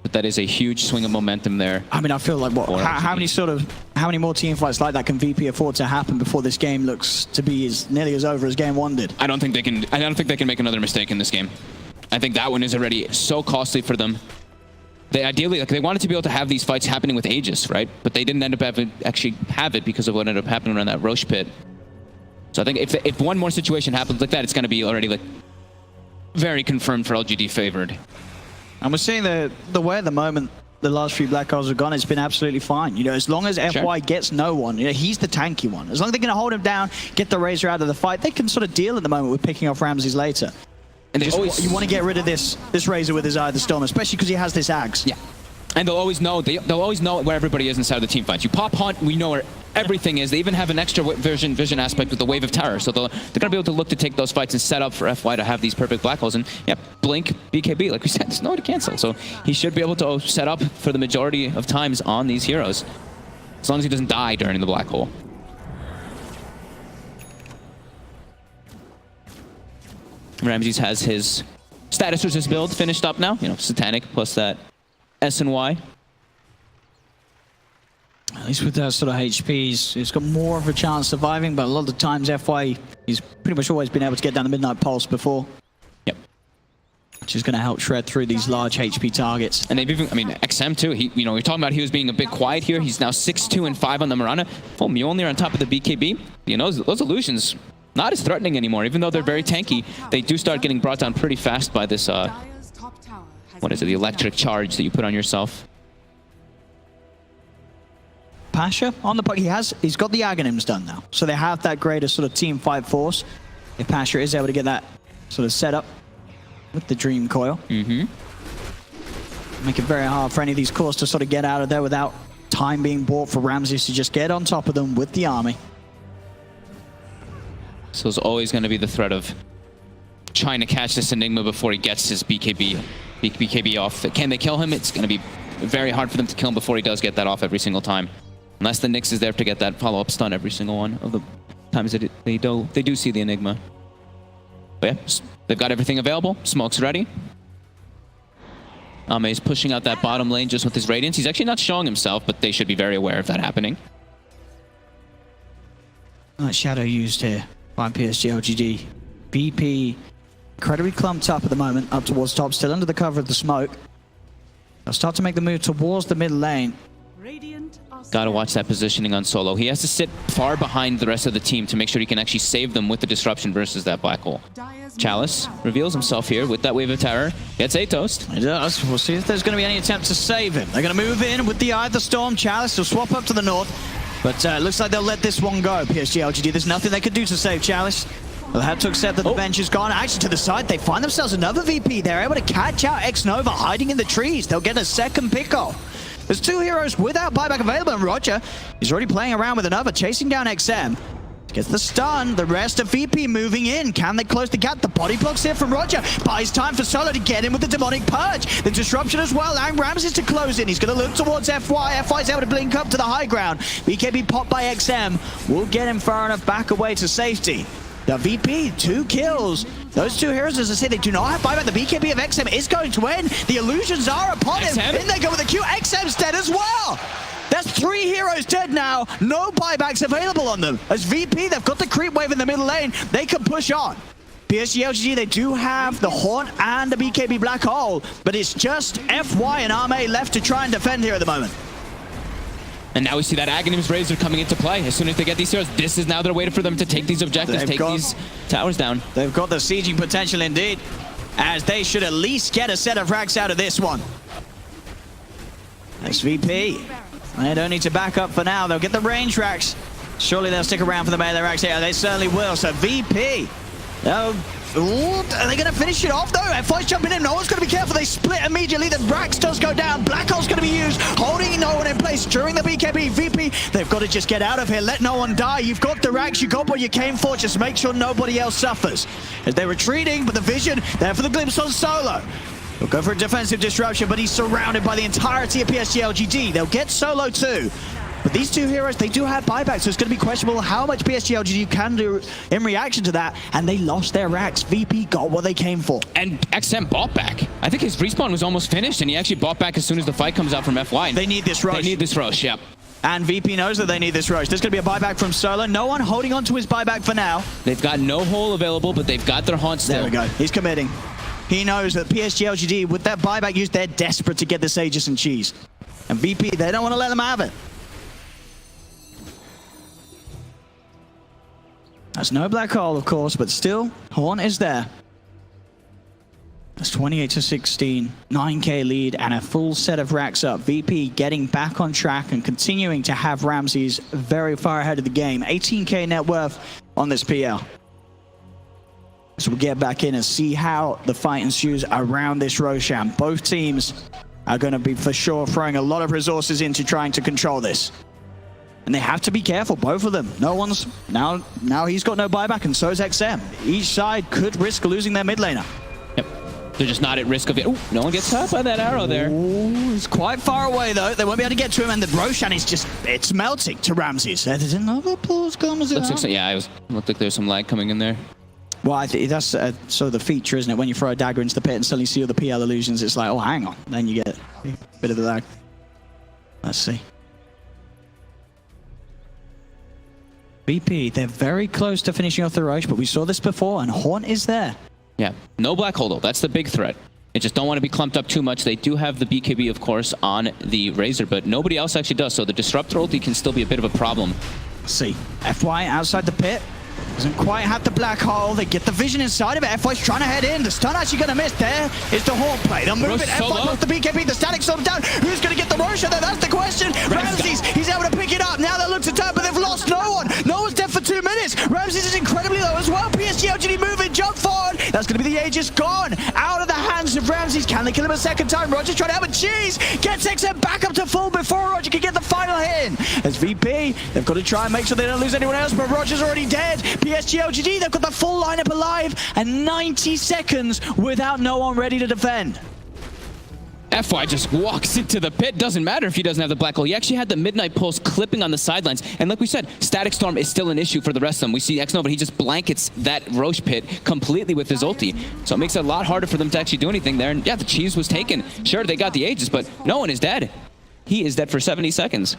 But that is a huge swing of momentum there. I mean, I feel like how many more team fights like that can VP afford to happen before this game looks to be nearly as over as game 1 did? I don't think they can make another mistake in this game. I think that one is already so costly for them. They ideally, they wanted to be able to have these fights happening with Aegis, right? But they didn't end up actually have it because of what ended up happening around that Roche pit. So I think if one more situation happens like that, it's going to be already very confirmed for LGD favored. And we're seeing the way at the moment the last few Black Holes have gone, it's been absolutely fine. You know, as long as FY gets no one, you know, he's the tanky one. As long as they can hold him down, get the Razor out of the fight, they can sort of deal at the moment with picking off Ramses later. And you want to get rid of this Razor with his Eye of the Storm, especially because he has this Axe. Yeah. And they'll always know where everybody is inside of the team fights. You pop Hunt, we know where everything is. They even have an extra vision aspect with the Wave of Terror. So they're going to be able to look to take those fights and set up for FY to have these perfect Black Holes. And yeah, Blink, BKB, like we said, there's no way to cancel. So he should be able to set up for the majority of times on these heroes. As long as he doesn't die during the Black Hole. Ramses has his status resist build finished up now. You know, Satanic plus that S and Y. At least with that sort of HP, he's got more of a chance surviving, but a lot of the times FY, he's pretty much always been able to get down the Midnight Pulse before. Yep. Which is going to help shred through these large HP targets. And they've even, I mean, XM too, we were talking about he was being a bit quiet here. He's now 6-2 and 5 on the Mirana. Full Mjolnir on top of the BKB. You know, those illusions, not as threatening anymore. Even though they're very tanky, they do start getting brought down pretty fast by this, what is it, the electric charge that you put on yourself. Pasha on the puck, he's got the Aghanims done now, so they have that greater sort of team fight force. If Pasha is able to get that sort of set up with the Dream Coil, make it very hard for any of these cores to sort of get out of there without time being bought for Ramses to just get on top of them with the army. So it's always going to be the threat of trying to catch this Enigma before he gets his BKB off. Can they kill him? It's going to be very hard for them to kill him before he does get that off every single time. Unless the Nyx is there to get that follow-up stun every single one of the times that they do see the Enigma. But yeah, they've got everything available. Smoke's ready. Ame is pushing out that bottom lane just with his Radiance. He's actually not showing himself, but they should be very aware of that happening. Shadow used here by PSG.LGD. BP incredibly clumped up at the moment, up towards top, still under the cover of the smoke. They'll start to make the move towards the mid lane. Gotta watch that positioning on Solo. He has to sit far behind the rest of the team to make sure he can actually save them with the disruption versus that Black Hole. Chalice reveals himself here with that Wave of Terror. Gets a toast. He does. We'll see if there's going to be any attempt to save him. They're going to move in with the Eye of the Storm. Chalice will swap up to the north. But looks like they'll let this one go, PSG.LGD. There's nothing they could do to save Chalice. They'll have to accept that the bench is gone. Actually, to the side, they find themselves another VP. They're able to catch out X-Nova hiding in the trees. They'll get a second pick-off. There's two heroes without buyback available, and Roger, he's already playing around with another, chasing down XM. Gets the stun, the rest of VP moving in. Can they close the gap? The body blocks here from Roger. Buys time for Solo to get in with the Demonic Purge. The disruption as well, and Ramses to close in. He's going to look towards FY. FY's able to blink up to the high ground. BKB popped by XM. Will get him far enough back away to safety. The VP, 2 kills. Those two heroes, as I said, they do not have buyback. The BKB of XM is going to win. The illusions are upon him. In they go with the Q. XM's dead as well. That's 3 heroes dead now. No buybacks available on them. As VP, they've got the creep wave in the middle lane. They can push on. PSG.LGD, they do have the Haunt and the BKB Black Hole, but it's just FY and Ame left to try and defend here at the moment. And now we see that Aghanim's Razor coming into play. As soon as they get these heroes, this is now their way for them to take these objectives, take these towers down. They've got the sieging potential indeed, as they should at least get a set of racks out of this one. SVP, they don't need to back up for now. They'll get the range racks. Surely they'll stick around for the melee racks here. They certainly will. So VP, are they going to finish it off though? FY's jumping in. No one's going to be careful. They split immediately. The racks does go down. Black Hole's going to be used, holding no one in place during the BKB. VP, they've got to just get out of here. Let no one die. You've got the racks. You got what you came for. Just make sure nobody else suffers. As they're retreating, but the vision there for the glimpse on Solo. They'll go for a defensive disruption, but he's surrounded by the entirety of PSG.LGD. They'll get Solo too. But these two heroes, they do have buybacks, so it's going to be questionable how much PSG.LGD can do in reaction to that, and they lost their racks. VP got what they came for. And XM bought back. I think his respawn was almost finished, and he actually bought back as soon as the fight comes out from FY. They need this rush. They need this rush, yep. And VP knows that they need this rush. There's going to be a buyback from Solo. No one holding on to his buyback for now. They've got no hole available, but they've got their haunt still. There we go. He's committing. He knows that PSG.LGD, with that buyback use, they're desperate to get this Aegis and cheese. And VP, they don't want to let them have it. That's no black hole, of course, but still, Haunt is there. That's 28-16, 9k lead, and a full set of racks up. VP getting back on track and continuing to have Ramses very far ahead of the game. 18k net worth on this PL. So we'll get back in and see how the fight ensues around this Roshan. Both teams are going to be for sure throwing a lot of resources into trying to control this. And they have to be careful, both of them. No one's... Now he's got no buyback, and so is XM. Each side could risk losing their mid laner. Yep. They're just not at risk of it. Ooh, no one gets hurt by that arrow there. Ooh, it's quite far away, though. They won't be able to get to him, and the Roshan is just... It's melting to Ramses. There's another pulse comes in. Yeah, it looked like there's some lag coming in there. Well, I think that's so the feature, isn't it? When you throw a dagger into the pit and suddenly see all the PL illusions, it's like, oh, hang on. Then you get a bit of the lag. Let's see. BP, they're very close to finishing off the Roche, but we saw this before, and Haunt is there. Yeah, no black hole though. That's the big threat. They just don't want to be clumped up too much. They do have the BKB, of course, on the Razor, but nobody else actually does, so the Disruptor ulti can still be a bit of a problem. Let's see. FY outside the pit. Doesn't quite have the black hole. They get the vision inside of it. FY's trying to head in. The stun actually going to miss. There is the Haunt play. They'll move it. FY lost the BKB. The static storm down. Who's going to get the Roshan there? That's the question. Ramses, he's able to pick it up. Now they look to turn, but they've lost no one. No one's dead for 2 minutes. Ramses is incredibly low as well. PSG.LGD moving, jump forward. That's going to be the Aegis gone. Out of the hands of Ramses. Can they kill him a second time? Roger's trying to have a cheese. Gets XM back up to full before Roger can get the final hit in. As VP, they've got to try and make sure they don't lose anyone else, but Roger's already dead. PSG.LGD, they've got the full lineup alive, and 90 seconds without no one ready to defend. FY just walks into the pit. Doesn't matter if he doesn't have the black hole. He actually had the Midnight Pulse clipping on the sidelines. And like we said, Static Storm is still an issue for the rest of them. We see Xnova, he just blankets that Roche pit completely with his ulti. So it makes it a lot harder for them to actually do anything there. And yeah, the cheese was taken. Sure, they got the Aegis, but no one is dead. He is dead for 70 seconds.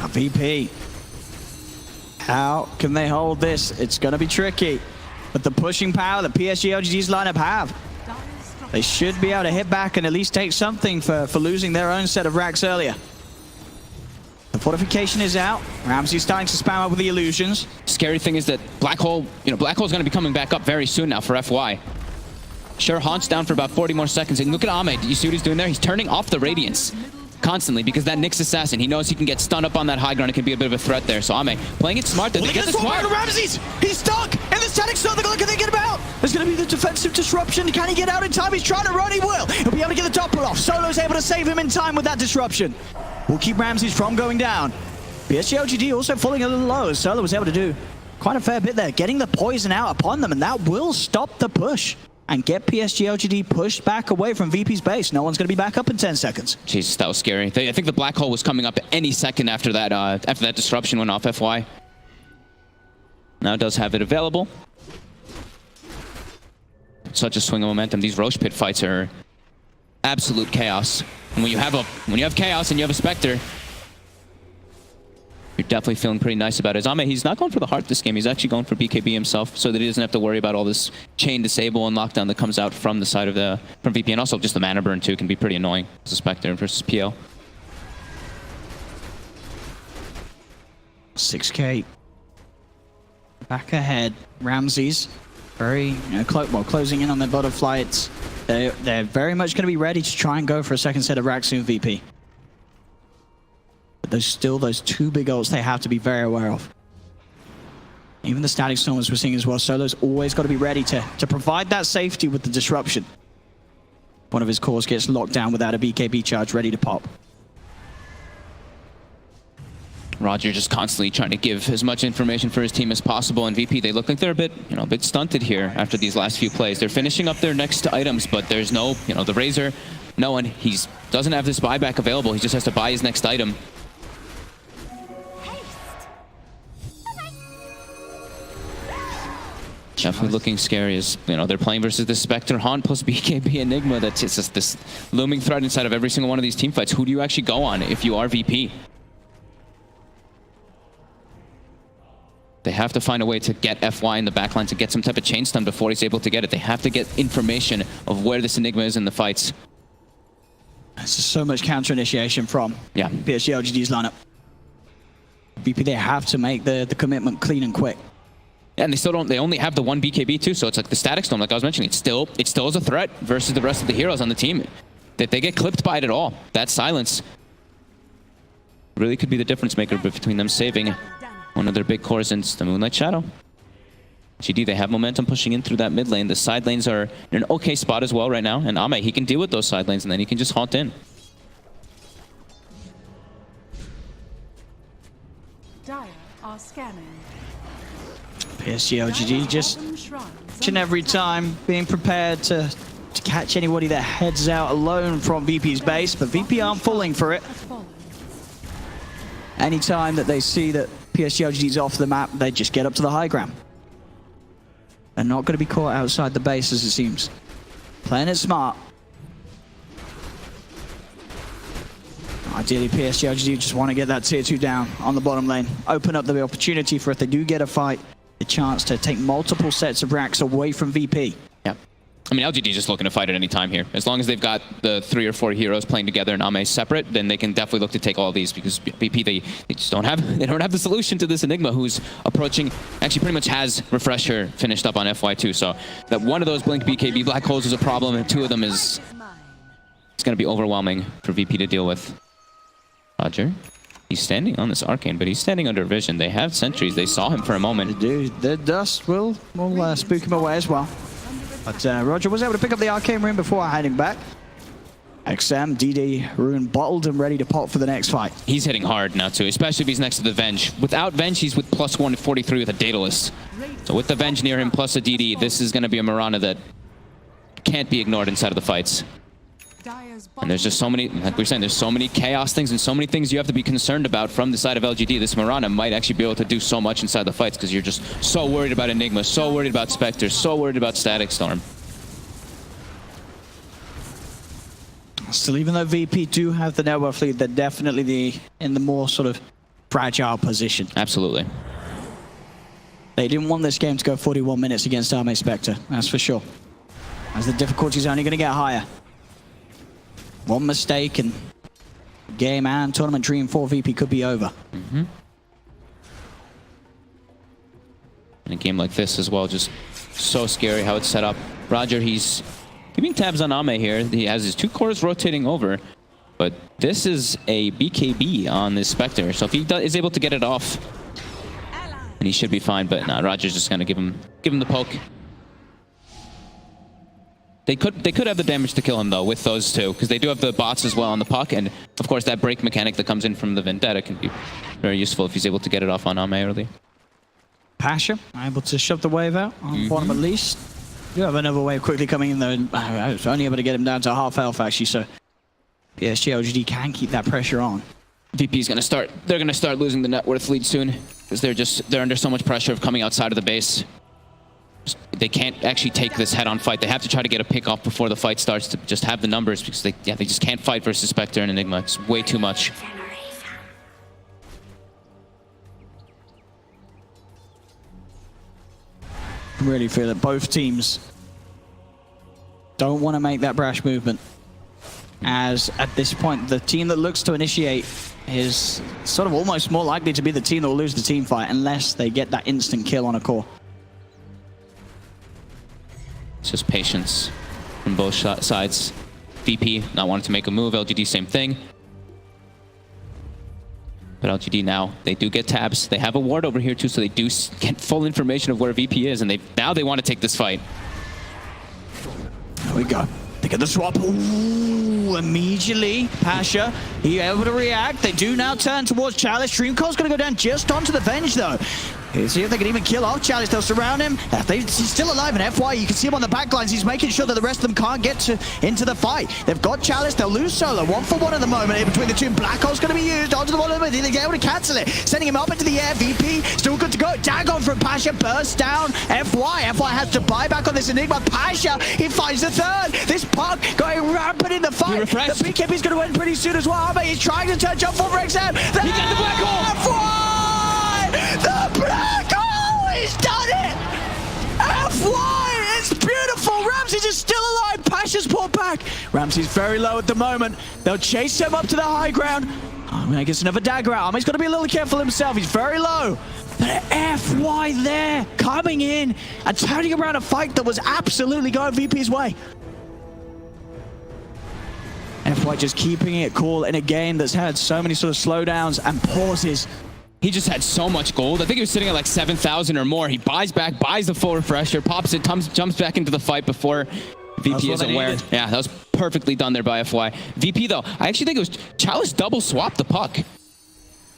A VP. How can they hold this? It's going to be tricky. But the pushing power that PSG.LGD's lineup have, they should be able to hit back and at least take something for losing their own set of racks earlier. The fortification is out. Ramsey's starting to spam up with the illusions. Scary thing is that Black Hole, Black Hole's going to be coming back up very soon now for FY. Sure, Haunt's down for about 40 more seconds. And look at Ahmed. You see what he's doing there? He's turning off the Radiance constantly because that Nyx Assassin, he knows he can get stunned up on that high ground. It can be a bit of a threat there. So Ahmed playing it smart. They get the smart. Ramses! He's stuck in the static storm. Look at get him out. There's going to be the defensive disruption. Can he get out in time? He's trying to run. He will. He'll be able to get the doppler off. Solo's able to save him in time with that disruption. We'll keep Ramses from going down. PSG.LGD also falling a little low as Solo was able to do quite a fair bit there, getting the poison out upon them, and that will stop the push and get PSG.LGD pushed back away from VP's base. No one's going to be back up in 10 seconds. Jesus, that was scary. I think the black hole was coming up any second after that disruption went off FY. Now it does have it available. Such a swing of momentum. These Roche pit fights are absolute chaos. And when you have chaos and you have a Spectre, you're definitely feeling pretty nice about it. Zame, he's not going for the heart this game. He's actually going for BKB himself so that he doesn't have to worry about all this chain disable and lockdown that comes out from the side of from VP. And also just the mana burn too can be pretty annoying as a Spectre versus PL. 6k. Back ahead. Ramses. Very, closing in on their butterfly. They're very much going to be ready to try and go for a second set of racks soon, VP. But there's still those two big ults they have to be very aware of. Even the static storm as we're seeing as well. Solo's always got to be ready to provide that safety with the disruption. One of his cores gets locked down without a BKB charge ready to pop. Roger just constantly trying to give as much information for his team as possible, and VP, they look like they're a bit stunted here after these last few plays. They're finishing up their next items, but there's no, the Razor, no one. He's doesn't have this buyback available. He just has to buy his next item. Definitely looking scary as, you know, they're playing versus the Spectre, Haunt plus BKB Enigma. That's just this looming threat inside of every single one of these team fights. Who do you actually go on if you are VP? They have to find a way to get FY in the backline to get some type of chain stun before he's able to get it. They have to get information of where this Enigma is in the fights. There's just so much counter initiation from PSG.LGD's lineup. VP, they have to make the commitment clean and quick. And they still don't, they only have the one BKB too, so it's like the static storm, like I was mentioning, it still is a threat versus the rest of the heroes on the team. If they get clipped by it at all, that silence really could be the difference maker between them saving one of their big cores in the Moonlight Shadow. GD, they have momentum pushing in through that mid lane. The side lanes are in an okay spot as well right now, and Ame, he can deal with those side lanes and then he can just haunt in. Dire are scanning. PSG.LGD just each and every time being prepared to catch anybody that heads out alone from VP's base, but VP aren't falling for it. Anytime that they see that PSG.LGD's off the map, they just get up to the high ground. They're not going to be caught outside the base, as it seems. Playing it smart. Ideally, PSG.LGD just want to get that tier 2 down on the bottom lane. Open up the opportunity for, if they do get a fight, the chance to take multiple sets of racks away from VP. Yeah. I mean, LGD is just looking to fight at any time here. As long as they've got the 3 or 4 heroes playing together and Ame separate, then they can definitely look to take all these, because VP, they just don't have the solution to this Enigma, who's approaching, actually pretty much has Refresher finished up on FY2. So that one of those Blink BKB black holes is a problem, and 2 of them is, it's going to be overwhelming for VP to deal with. Roger. He's standing on this Arcane, but he's standing under vision. They have sentries. They saw him for a moment. The dust will spook him away as well. But Roger was able to pick up the Arcane Rune before hiding back. XM, DD, Rune bottled and ready to pop for the next fight. He's hitting hard now too, especially if he's next to the Venge. Without Venge, he's with plus 143 with a Daedalus. So with the Venge near him plus a DD, this is going to be a Mirana that can't be ignored inside of the fights. And there's just so many, like we were saying, there's so many chaos things and so many things you have to be concerned about from the side of LGD. This Mirana might actually be able to do so much inside the fights because you're just so worried about Enigma, so worried about Spectre, so worried about Static Storm. Still, even though VP do have the network lead, they're definitely in the more sort of fragile position. Absolutely. They didn't want this game to go 41 minutes against Ame Spectre, that's for sure. As the difficulty's only going to get higher. One mistake and game and tournament dream for VP could be over. In a game like this as well, just so scary how it's set up. Roger, he's keeping tabs on Ame here. He has his 2 cores rotating over, but this is a BKB on this Spectre. So if he is able to get it off, then he should be fine. But nah, Roger's just gonna give him the poke. They could have the damage to kill him though with those 2, because they do have the bots as well on the puck, and of course that break mechanic that comes in from the Vendetta can be very useful if he's able to get it off on Ame early. Pasha able to shove the wave out on bottom at least. You have another wave quickly coming in though. I was only able to get him down to half health actually, so PSG.LGD can keep that pressure on. VP's gonna start. They're gonna start losing the net worth lead soon because they're under so much pressure of coming outside of the base. They can't actually take this head-on fight. They have to try to get a pick off before the fight starts to just have the numbers, because they just can't fight versus Spectre and Enigma. It's way too much. I really feel that both teams don't want to make that brash movement, as at this point the team that looks to initiate is sort of almost more likely to be the team that will lose the team fight unless they get that instant kill on a core. It's just patience from both sides. VP not wanting to make a move, LGD same thing. But LGD now, they do get tabs. They have a ward over here too, so they do get full information of where VP is, and now they want to take this fight. There we go. They get the swap. Ooh, immediately, Pasha, he able to react. They do now turn towards Chalice. Dreamcore's going to go down just onto the Venge, though. See if they can even kill off Chalice. They'll surround him. He's still alive in FY. You can see him on the back lines. He's making sure that the rest of them can't get into the fight. They've got Chalice. They'll lose Solo. 1-for-1 at the moment. In between the two, Black Hole's going to be used. Onto the one of them. They're able to cancel it. Sending him up into the air. VP still good to go. Dagon from Pasha bursts down FY. FY has to buy back on this Enigma. Pasha, he finds the third. This puck going rampant in the fight. The BKB's going to win pretty soon as well. Arme, he's trying to turn jump for XM. He got the Black Hole. FY! The Black Hole! He's done it! FY! It's beautiful! Ramses is still alive! Pasha's pulled back! Ramsey's very low at the moment. They'll chase him up to the high ground. I'm gonna get another dagger out. He's got to be a little careful himself. He's very low. But FY there, coming in and turning around a fight that was absolutely going VP's way. FY just keeping it cool in a game that's had so many sort of slowdowns and pauses. He just had so much gold. I think he was sitting at like 7,000 or more. He buys back, buys the full refresher, pops it, jumps back into the fight before VP is aware. Yeah, that was perfectly done there by FY. VP though, I actually think it was Chalice double swapped the puck.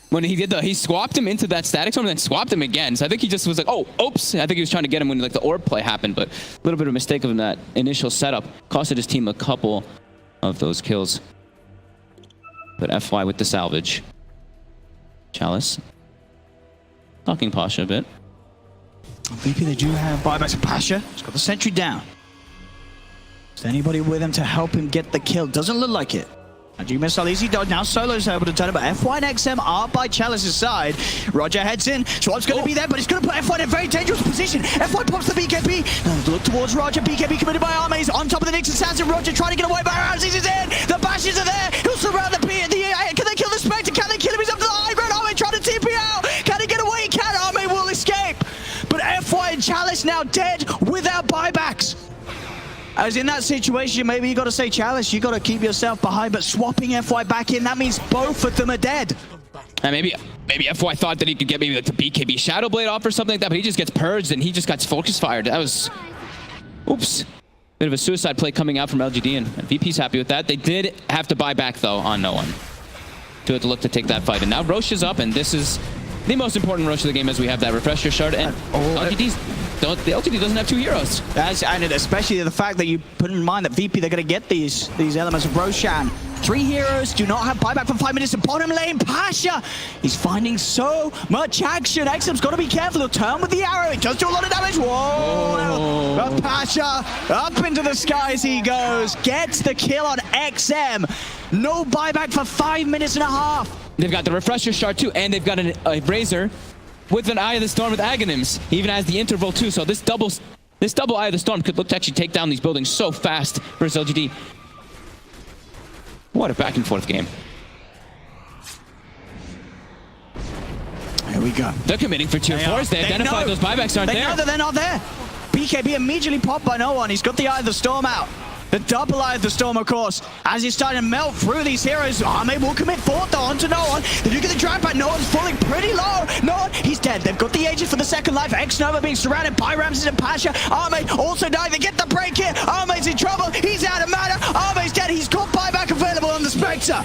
When he did he swapped him into that static zone and then swapped him again. So I think he just was like, oh, oops. I think he was trying to get him when like the orb play happened, but a little bit of a mistake of that initial setup. Costed his team a couple of those kills. But FY with the salvage. Chalice. Talking Pasha a bit. VP, they do have buybacks of Pasha. He's got the sentry down. Is there anybody with him to help him get the kill? Doesn't look like it. And you miss all easy dodge. Now Solo's able to turn it, but FY and XM are by Chalice's side. Roger heads in. Swap's going to be there, but he's going to put FY in a very dangerous position. FY pops the BKB. Look towards Roger. BKB committed by Arme. He's on top of the Nixon Sands, and Roger trying to get away, but Ramses is in. The bashes are there. He'll surround the P. Can they kill the Spectre? Can they kill him? He's up to the high ground. Arme trying to TP out. Can he get away? He can. Arme will escape. But FY and Chalice now dead without buybacks. As in that situation, maybe you got to say, Chalice, you got to keep yourself behind, but swapping FY back in, that means both of them are dead. And maybe FY thought that he could get maybe like the BKB Shadow Blade off or something like that, but he just gets purged and he just got focus fired. That was, oops. Bit of a suicide play coming out from LGD, and VP's happy with that. They did have to buy back, though, on no one to have to look to take that fight. And now Roche is up, and this is the most important Roche of the game as we have that refresher shard. And the LGD doesn't have two heroes. And especially the fact that you put in mind that VP, they're going to get these elements of Roshan. 3 heroes do not have buyback for 5 minutes. And bottom lane, Pasha, he's finding so much action. XM's got to be careful. He'll turn with the arrow. It does do a lot of damage. Whoa! But Pasha, up into the skies he goes. Gets the kill on XM. No buyback for 5 minutes and a half. They've got the refresher shard too, and they've got a Razor with an Eye of the Storm with Aghanims. He even has the interval too, so this double Eye of the Storm could look to actually take down these buildings so fast versus LGD. What a back and forth game. Here we go. They're committing for tier 4s. They identified those buybacks aren't there. They know that they're not there. BKB immediately popped by no one. He's got the Eye of the Storm out. The double Eye of the Storm, of course, as he's starting to melt through these heroes. Arme will commit 4th though onto no one. They do get the drag back. No one's falling pretty low. No one, he's dead. They've got the agent for the second life. X-Nova being surrounded by Ramses and Pasha. Arme also died. They get the break here. Arme's in trouble. He's out of mana. Arme's dead. He's got buyback available on the Spectre.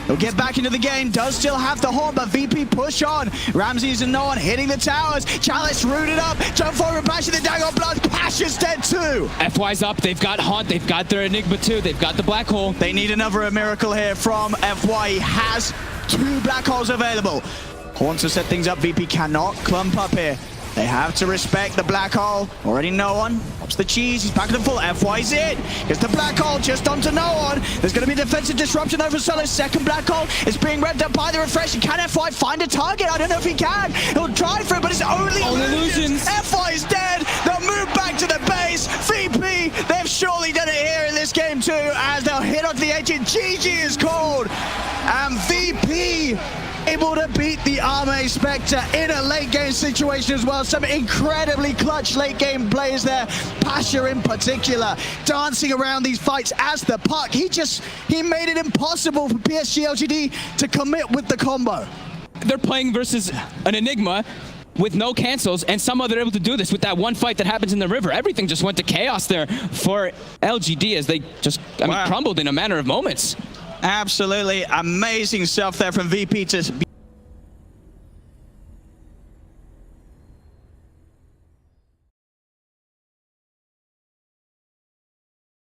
He'll get back into the game, does still have the horn, but VP push on. Ramses and no one hitting the towers. Chalice rooted up, jump forward, Pasha, the dagger blood. Pasha's dead too. FY's up, they've got Haunt, they've got their Enigma too, they've got the Black Hole. They need another miracle here from FY. He has 2 Black Holes available. Horn to set things up, VP cannot clump up here. They have to respect the Black Hole. Already no one. Pops the cheese. He's back to the full. FY's in. Gets the Black Hole just onto no one. There's going to be defensive disruption over Solo's second Black Hole. It's being revved up by the refresh. Can FY find a target? I don't know if he can. He'll try for it, but it's only illusions. FY's dead. They'll move back to the base. VP, they've surely done it here in this game too, as they'll hit onto the agent. GG is called. And VP able to beat the Arme Spectre in a late game situation as well. Some incredibly clutch late game plays there. Pasha in particular, dancing around these fights as the puck. He made it impossible for PSG.LGD to commit with the combo. They're playing versus an Enigma with no cancels, and somehow they're able to do this with that one fight that happens in the river. Everything just went to chaos there for LGD as they just, crumbled in a matter of moments. Absolutely amazing stuff there from VP to